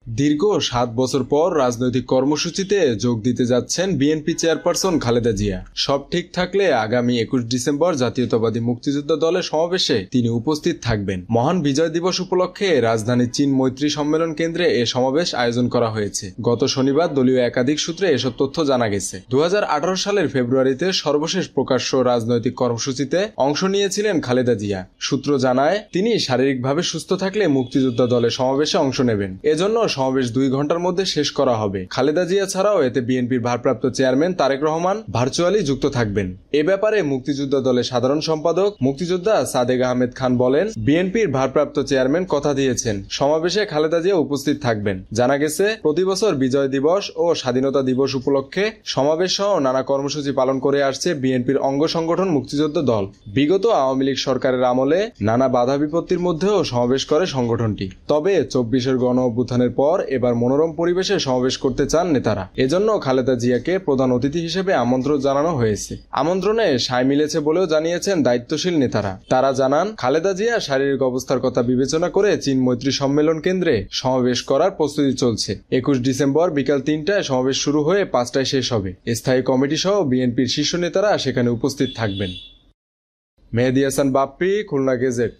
দীর্ঘ ৭ বছর পর রাজনৈতিক কর্মসূচিতে যোগ দিতে যাচ্ছেন বিএনপি চেয়ারপারসন খালেদা জিয়া। সব ঠিক থাকলে আগামী ২১ ডিসেম্বর জাতীয়তাবাদী মুক্তিযোদ্ধা দলের সমাবেশে তিনি উপস্থিত থাকবেন। মহান বিজয় দিবস উপলক্ষে রাজধানীর চীন মৈত্রী সম্মেলন কেন্দ্রে এ সমাবেশ আয়োজন করা হয়েছে। গত শনিবার দলীয় একাধিক সূত্রে এসব তথ্য জানা গেছে। ২০১৮ সালের ফেব্রুয়ারিতে সর্বশেষ প্রকাশ্য রাজনৈতিক কর্মসূচিতে অংশ নিয়েছিলেন খালেদা জিয়া। সূত্র জানায়, তিনি শারীরিকভাবে সুস্থ থাকলে মুক্তিযোদ্ধা দলের সমাবেশে অংশ নেবেন। এজন্য সমাবেশ ২ ঘন্টার মধ্যে শেষ করা হবে। খালেদা জিয়া ছাড়াও এতে বিএনপির ভারপ্রাপ্ত চেয়ারম্যান তারেক রহমান ভার্চুয়ালি যুক্ত থাকবেন। এ ব্যাপারে মুক্তিযোদ্ধা দলের সাধারণ সম্পাদক মুক্তিযোদ্ধা সাদেক আহমেদ খান বলেন, বিএনপির ভারপ্রাপ্ত চেয়ারম্যান কথা দিয়েছেন সমাবেশে খালেদা জিয়া উপস্থিত থাকবেন। জানা গেছে, প্রতি বছর বিজয় দিবস ও স্বাধীনতা দিবস উপলক্ষে সমাবেশ সহ নানা কর্মসূচি পালন করে আসছে বিএনপির অঙ্গ সংগঠন মুক্তিযোদ্ধা দল। বিগত আওয়ামী লীগ সরকারের আমলে নানা বাধা বিপত্তির মধ্যেও সমাবেশ করে সংগঠনটি। তবে ২৪-এর গণ অভ্যুত্থানের পর এবার মনোরম পরিবেশে সমাবেশ করতে চান নেতারা। এজন্য খালেদা জিয়াকে প্রধান অতিথি হিসেবে আমন্ত্রণ জানানো হয়েছে। আমন্ত্রণে সায় মিলেছে বলেও জানিয়েছেন দায়িত্বশীল নেতারা। তারা জানান, খালেদা জিয়া শারীরিক অবস্থার কথা বিবেচনা করে চীন মৈত্রী সম্মেলন কেন্দ্রে সমাবেশ করার প্রস্তুতি চলছে। ২১ ডিসেম্বর বিকাল ৩টায় সমাবেশ শুরু হয়ে ৫টায় শেষ হবে। স্থায়ী কমিটি সহ বিএনপির শীর্ষ নেতারা সেখানে উপস্থিত থাকবেন। মেহেদী হাসান বাপ্পি, খুলনা গেজেট।